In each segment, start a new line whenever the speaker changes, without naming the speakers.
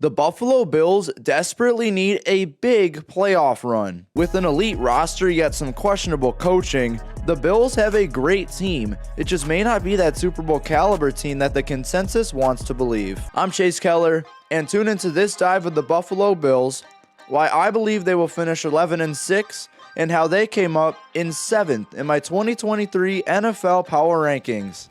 The Buffalo Bills desperately need a big playoff run. With an elite roster yet some questionable coaching, the Bills have a great team. It just may not be that Super Bowl caliber team that the consensus wants to believe. I'm Chase Keller, and tune into this dive of the Buffalo Bills, why I believe they will finish 11-6, and how they came up in 7th in my 2023 NFL Power Rankings.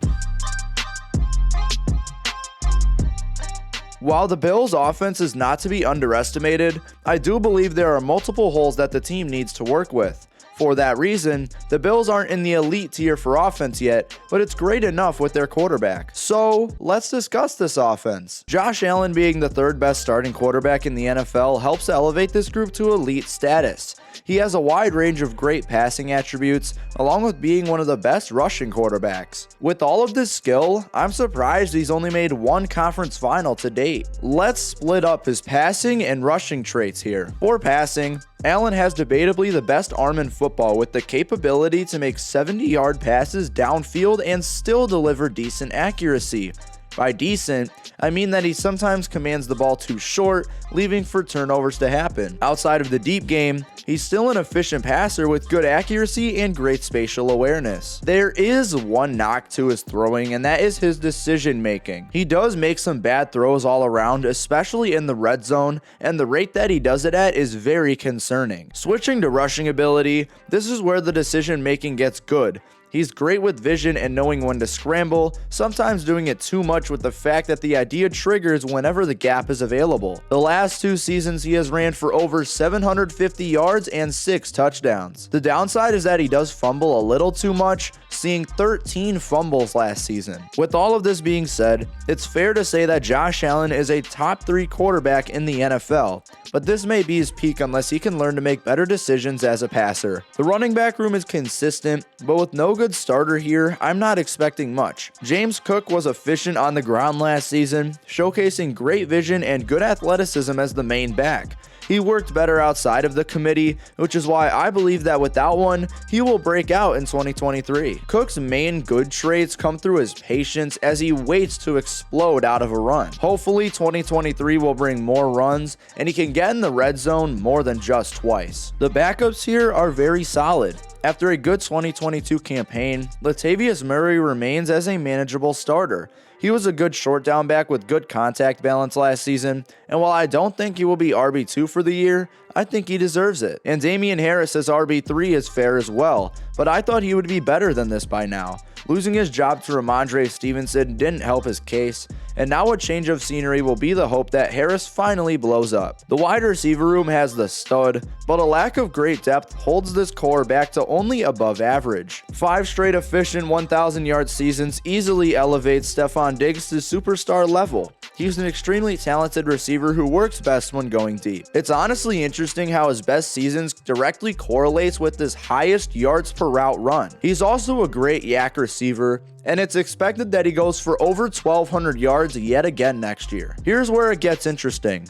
While the Bills' offense is not to be underestimated, I do believe there are multiple holes that the team needs to work with. For that reason, the Bills aren't in the elite tier for offense yet, but it's great enough with their quarterback. So, let's discuss this offense. Josh Allen being the third best starting quarterback in the NFL helps elevate this group to elite status. He has a wide range of great passing attributes, along with being one of the best rushing quarterbacks. With all of this skill, I'm surprised he's only made one conference final to date. Let's split up his passing and rushing traits here. For passing, Allen has debatably the best arm in football with the capability to make 70-yard passes downfield and still deliver decent accuracy. By decent, I mean that he sometimes commands the ball too short, leaving for turnovers to happen. Outside of the deep game, he's still an efficient passer with good accuracy and great spatial awareness. There is one knock to his throwing, and that is his decision making. He does make some bad throws all around, especially in the red zone, and the rate that he does it at is very concerning. Switching to rushing ability, this is where the decision making gets good. He's great with vision and knowing when to scramble, sometimes doing it too much with the fact that the idea triggers whenever the gap is available. The last 2 seasons he has ran for over 750 yards and 6 touchdowns. The downside is that he does fumble a little too much, seeing 13 fumbles last season. With all of this being said, it's fair to say that Josh Allen is a top 3 quarterback in the NFL, but this may be his peak unless he can learn to make better decisions as a passer. The running back room is consistent, but with no good starter here, I'm not expecting much. James Cook was efficient on the ground last season, showcasing great vision and good athleticism as the main back. He worked better outside of the committee, which is why I believe that without one, he will break out in 2023. Cook's main good traits come through his patience as he waits to explode out of a run. Hopefully 2023 will bring more runs and he can get in the red zone more than just twice. The backups here are very solid. After a good 2022 campaign, Latavius Murray remains as a manageable starter. He was a good short down back with good contact balance last season, and while I don't think he will be RB2 for the year, I think he deserves it. And Damian Harris as RB3 is fair as well, but I thought he would be better than this by now. Losing his job to Ramondre Stevenson didn't help his case, and now a change of scenery will be the hope that Harris finally blows up. The wide receiver room has the stud, but a lack of great depth holds this core back to only above average. 5 straight efficient 1,000-yard seasons easily elevates Stephon Diggs to superstar level. He's an extremely talented receiver who works best when going deep. It's honestly interesting how his best seasons directly correlates with his highest yards per route run. He's also a great yak receiver, and it's expected that he goes for over 1,200 yards yet again next year. Here's where it gets interesting.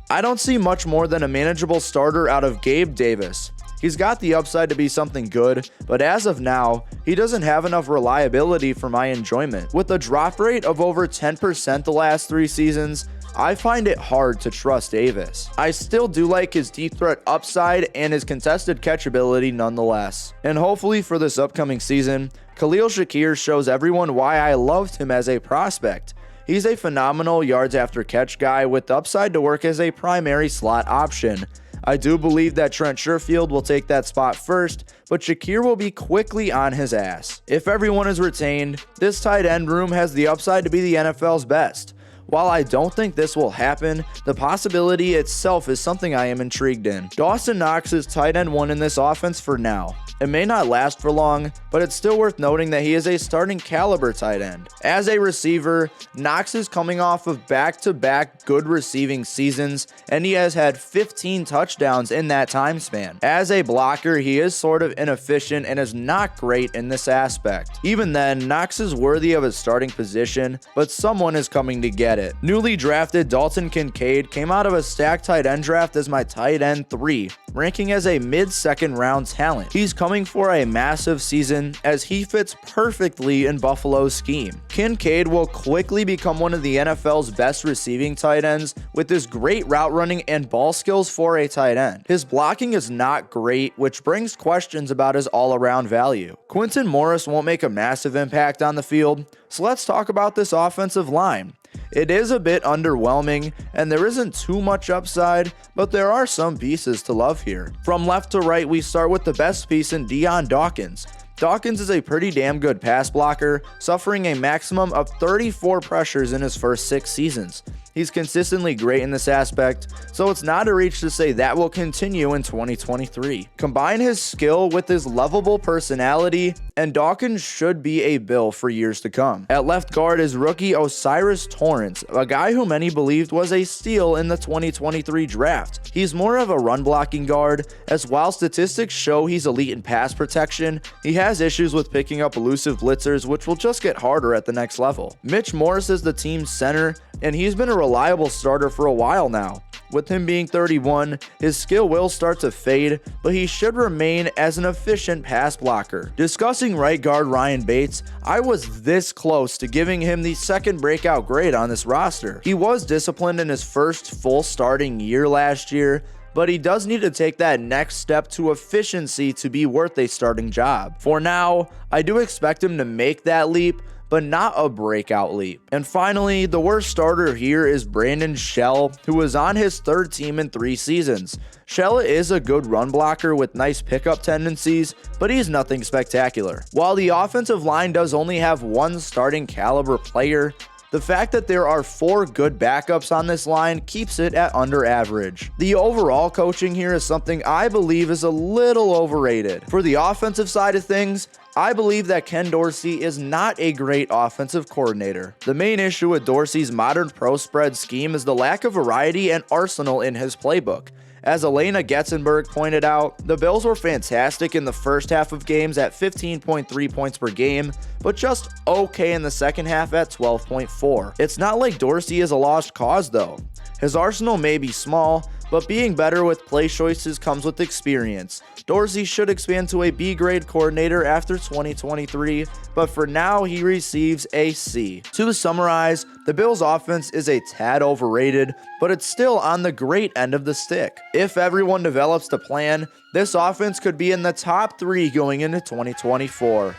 I don't see much more than a manageable starter out of Gabe Davis. He's got the upside to be something good, but as of now, he doesn't have enough reliability for my enjoyment. With a drop rate of over 10% the last 3 seasons, I find it hard to trust Davis. I still do like his deep threat upside and his contested catchability nonetheless. And hopefully for this upcoming season, Khalil Shakir shows everyone why I loved him as a prospect. He's a phenomenal yards after catch guy with upside to work as a primary slot option. I do believe that Trent Sherfield will take that spot first, but Shakir will be quickly on his ass. If everyone is retained, this tight end room has the upside to be the NFL's best. While I don't think this will happen, the possibility itself is something I am intrigued in. Dawson Knox is tight end 1 in this offense for now. It may not last for long, but it's still worth noting that he is a starting caliber tight end. As a receiver, Knox is coming off of back-to-back good receiving seasons, and he has had 15 touchdowns in that time span. As a blocker, he is sort of inefficient and is not great in this aspect. Even then, Knox is worthy of his starting position, but someone is coming to get it. Newly drafted Dalton Kincaid came out of a stacked tight end draft as my tight end 3. ranking as a mid-second round talent. He's coming for a massive season as he fits perfectly in Buffalo's scheme. Kincaid will quickly become one of the NFL's best receiving tight ends with his great route running and ball skills for a tight end. His blocking is not great, which brings questions about his all-around value. Quintin Morris won't make a massive impact on the field, so let's talk about this offensive line. It is a bit underwhelming, and there isn't too much upside, but there are some pieces to love here. From left to right, we start with the best piece in Dion Dawkins. Dawkins is a pretty damn good pass blocker, suffering a maximum of 34 pressures in his first 6 seasons. He's consistently great in this aspect, so it's not a reach to say that will continue in 2023. Combine his skill with his lovable personality, and Dawkins should be a Bill for years to come. At left guard is rookie Osiris Torrance, a guy who many believed was a steal in the 2023 draft. He's more of a run-blocking guard, as while statistics show he's elite in pass protection, he has issues with picking up elusive blitzers, which will just get harder at the next level. Mitch Morse is the team's center, and he's been a reliable starter for a while now. With him being 31, his skill will start to fade, but he should remain as an efficient pass blocker. Discussing right guard Ryan Bates, I was this close to giving him the second breakout grade on this roster. He was disciplined in his first full starting year last year, but he does need to take that next step to efficiency to be worth a starting job. For now, I do expect him to make that leap, but not a breakout leap. And finally, the worst starter here is Brandon Shell, who was on his 3rd team in 3 seasons. Shell is a good run blocker with nice pickup tendencies, but he's nothing spectacular. While the offensive line does only have 1 starting caliber player, the fact that there are 4 good backups on this line keeps it at under average. The overall coaching here is something I believe is a little overrated. For the offensive side of things, I believe that Ken Dorsey is not a great offensive coordinator. The main issue with Dorsey's modern pro spread scheme is the lack of variety and arsenal in his playbook. As Elena Getzenberg pointed out, the Bills were fantastic in the first half of games at 15.3 points per game, but just okay in the second half at 12.4. It's not like Dorsey is a lost cause though. His arsenal may be small, but being better with play choices comes with experience. Dorsey should expand to a B-grade coordinator after 2023, but for now he receives a C. To summarize, the Bills' offense is a tad overrated, but it's still on the great end of the stick. If everyone develops the plan, this offense could be in the top 3 going into 2024.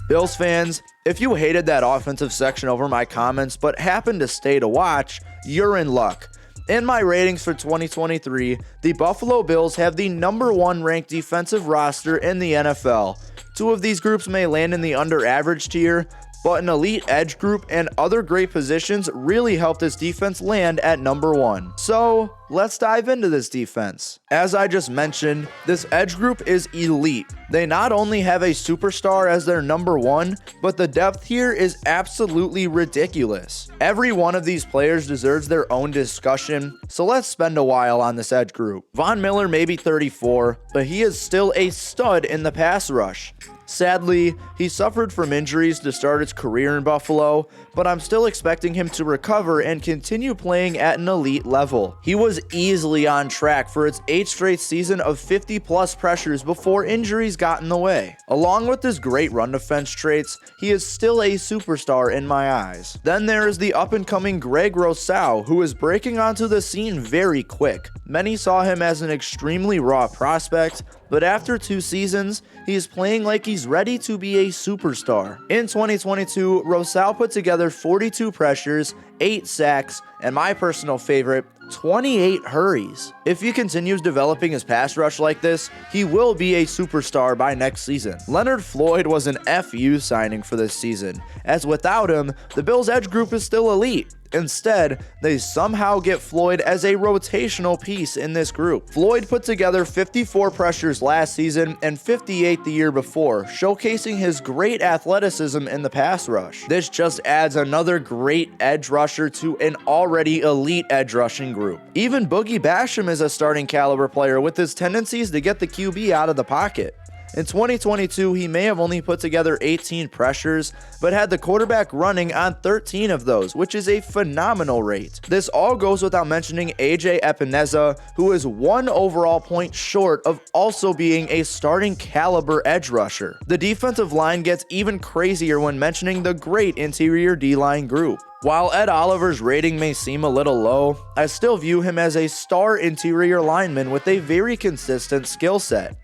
Bills fans, if you hated that offensive section over my comments but happened to stay to watch, you're in luck. In my ratings for 2023, the Buffalo Bills have the number 1 ranked defensive roster in the NFL. 2 of these groups may land in the under average tier, but an elite edge group and other great positions really helped this defense land at number 1. So let's dive into this defense. As I just mentioned, this edge group is elite. They not only have a superstar as their number 1, but the depth here is absolutely ridiculous. Every one of these players deserves their own discussion, so let's spend a while on this edge group. Von Miller may be 34, but he is still a stud in the pass rush. Sadly, he suffered from injuries to start his career in Buffalo, but I'm still expecting him to recover and continue playing at an elite level. He was easily on track for its 8th straight season of 50+ pressures before injuries got in the way. Along with his great run defense traits, he is still a superstar in my eyes. Then there is the up-and-coming Greg Rousseau, who is breaking onto the scene very quick. Many saw him as an extremely raw prospect, but after 2 seasons, he is playing like he's ready to be a superstar. In 2022, Rousseau put together 42 pressures, 8 sacks, and my personal favorite, 28 hurries. If he continues developing his pass rush like this, he will be a superstar by next season. Leonard Floyd was an FU signing for this season, as without him, the Bills' edge group is still elite. Instead, they somehow get Floyd as a rotational piece in this group. Floyd put together 54 pressures last season and 58 the year before, showcasing his great athleticism in the pass rush. This just adds another great edge rusher to an already elite edge rushing group. Even Boogie Basham is a starting caliber player with his tendencies to get the QB out of the pocket. In 2022, he may have only put together 18 pressures, but had the quarterback running on 13 of those, which is a phenomenal rate. This all goes without mentioning AJ Epineza, who is 1 overall point short of also being a starting caliber edge rusher. The defensive line gets even crazier when mentioning the great interior D-line group. While Ed Oliver's rating may seem a little low, I still view him as a star interior lineman with a very consistent skill set.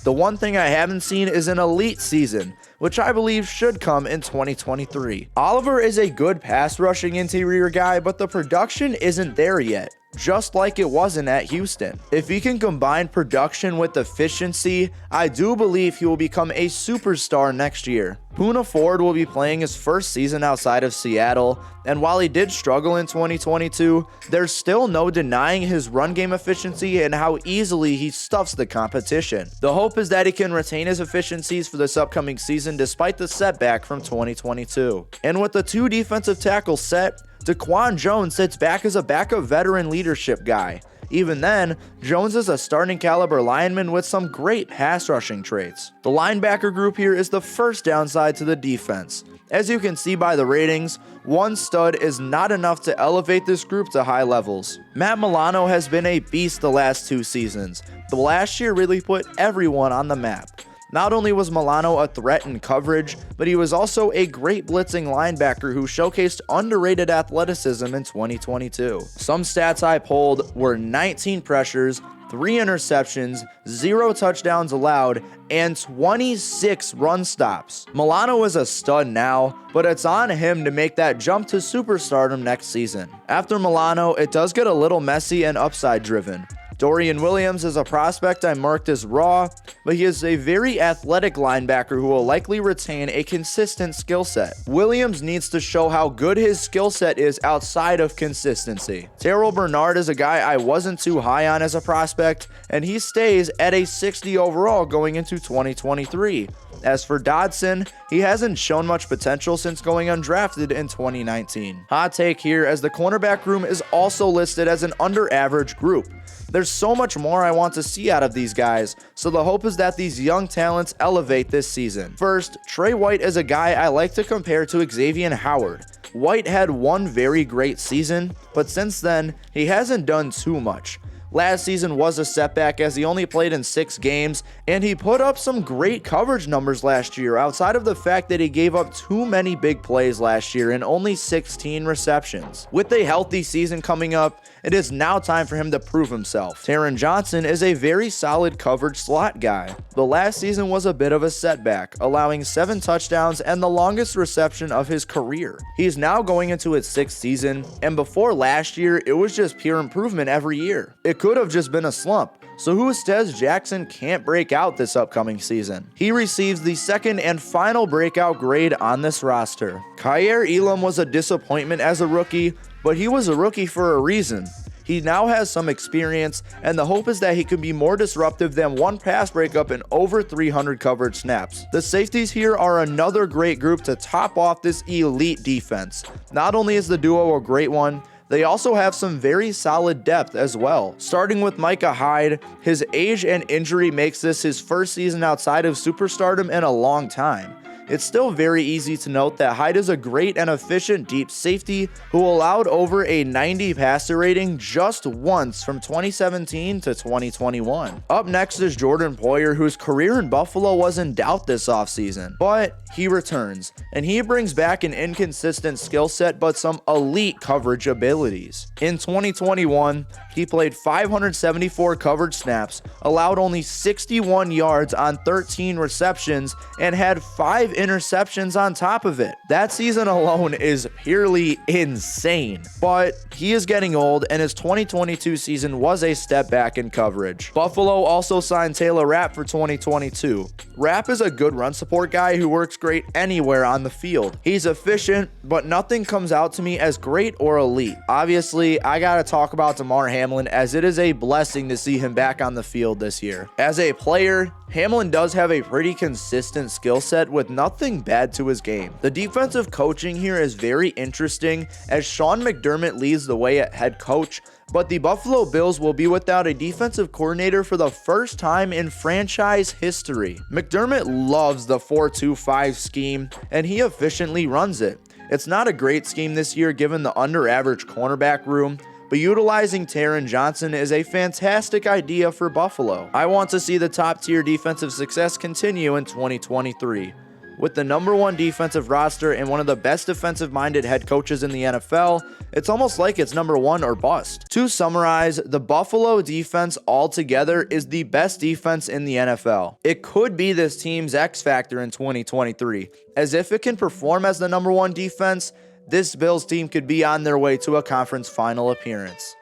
The one thing I haven't seen is an elite season, which I believe should come in 2023. Oliver is a good pass rushing interior guy, but the production isn't there yet, just like it wasn't at Houston. If he can combine production with efficiency, I do believe he will become a superstar next year. Poona Ford will be playing his first season outside of Seattle, and while he did struggle in 2022, there's still no denying his run game efficiency and how easily he stuffs the competition. The hope is that he can retain his efficiencies for this upcoming season despite the setback from 2022. And with the 2 defensive tackles set, Daquan Jones sits back as a backup veteran leadership guy. Even then, Jones is a starting caliber lineman with some great pass rushing traits. The linebacker group here is the first downside to the defense. As you can see by the ratings, 1 stud is not enough to elevate this group to high levels. Matt Milano has been a beast the last 2 seasons. The last year really put everyone on the map. Not only was Milano a threat in coverage, but he was also a great blitzing linebacker who showcased underrated athleticism in 2022. Some stats I pulled were 19 pressures, 3 interceptions, 0 touchdowns allowed, and 26 run stops. Milano is a stud now, but it's on him to make that jump to superstardom next season. After Milano, it does get a little messy and upside driven. Dorian Williams is a prospect I marked as raw, but he is a very athletic linebacker who will likely retain a consistent skill set. Williams needs to show how good his skill set is outside of consistency. Terrell Bernard is a guy I wasn't too high on as a prospect, and he stays at a 60 overall going into 2023. As for Dodson, he hasn't shown much potential since going undrafted in 2019. Hot take here, as the cornerback room is also listed as an under-average group. There's so much more I want to see out of these guys, so the hope is that these young talents elevate this season. First, Trey White is a guy I like to compare to Xavier Howard. White had 1 very great season, but since then, he hasn't done too much. Last season was a setback as he only played in 6 games, and he put up some great coverage numbers last year outside of the fact that he gave up too many big plays last year and only 16 receptions. With a healthy season coming up, it is now time for him to prove himself. Taron Johnson is a very solid coverage slot guy. The last season was a bit of a setback, allowing 7 touchdowns and the longest reception of his career. He's now going into his 6th season, and before last year, it was just pure improvement every year. It could have just been a slump. So who says Jackson can't break out this upcoming season? He receives the 2nd and final breakout grade on this roster. Kaiir Elam was a disappointment as a rookie, but he was a rookie for a reason. He now has some experience, and the hope is that he can be more disruptive than 1 pass breakup and over 300 coverage snaps. The safeties here are another great group to top off this elite defense. Not only is the duo a great one, they also have some very solid depth as well. Starting with Micah Hyde, his age and injury makes this his first season outside of superstardom in a long time. It's still very easy to note that Hyde is a great and efficient deep safety who allowed over a 90 passer rating just once from 2017 to 2021. Up next is Jordan Poyer, whose career in Buffalo was in doubt this offseason, but he returns, and he brings back an inconsistent skill set but some elite coverage abilities. In 2021, he played 574 coverage snaps, allowed only 61 yards on 13 receptions, and had 5 interceptions on top of it. That season alone is purely insane, but he is getting old, and his 2022 season was a step back in coverage. Buffalo also signed Taylor Rapp for 2022. Rapp is a good run support guy who works great anywhere on the field. He's efficient, but nothing comes out to me as great or elite. Obviously, I gotta talk about Damar Hamlin, as it is a blessing to see him back on the field this year. As a player, Hamlin does have a pretty consistent skill set with nothing bad to his game. The defensive coaching here is very interesting as Sean McDermott leads the way at head coach, but the Buffalo Bills will be without a defensive coordinator for the first time in franchise history. McDermott loves the 4-2-5 scheme, and he efficiently runs it. It's not a great scheme this year given the under-average cornerback room, but utilizing Taron Johnson is a fantastic idea for Buffalo. I want to see the top-tier defensive success continue in 2023. With the #1 defensive roster and one of the best defensive-minded head coaches in the NFL, it's almost like it's #1 or bust. To summarize, the Buffalo defense altogether is the best defense in the NFL. It could be this team's X factor in 2023, as if it can perform as the #1 defense, this Bills team could be on their way to a conference final appearance.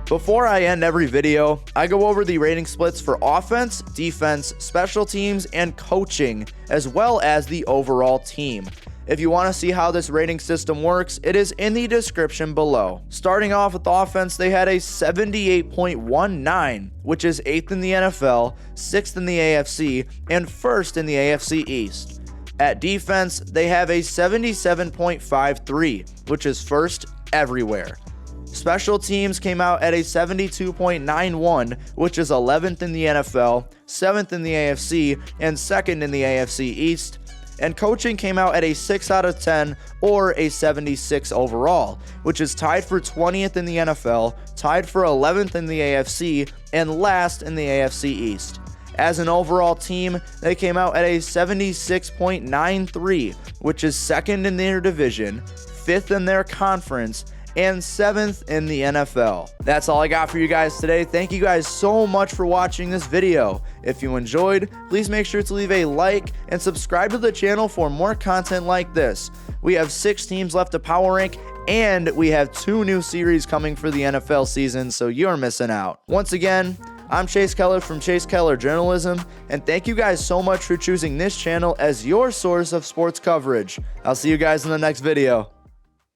Before I end every video, I go over the rating splits for offense, defense, special teams, and coaching, as well as the overall team. If you want to see how this rating system works, it is in the description below. Starting off with offense, they had a 78.19, which is 8th in the NFL, 6th in the AFC, and 1st in the AFC East. At defense, they have a 77.53, which is 1st everywhere. Special teams came out at a 72.91, which is 11th in the NFL, 7th in the AFC, and 2nd in the AFC East. And coaching came out at a 6 out of 10 or a 76 overall, which is tied for 20th in the NFL, tied for 11th in the AFC, and last in the AFC East. As an overall team, they came out at a 76.93, which is 2nd in their division, 5th in their conference, and 7th in the NFL. That's all I got for you guys today. Thank you guys so much for watching this video. If you enjoyed, please make sure to leave a like and subscribe to the channel for more content like this. We have 6 teams left to power rank, and we have 2 new series coming for the NFL season, so you're missing out. Once again, I'm Chase Keller from Chase Keller Journalism, and thank you guys so much for choosing this channel as your source of sports coverage. I'll see you guys in the next video.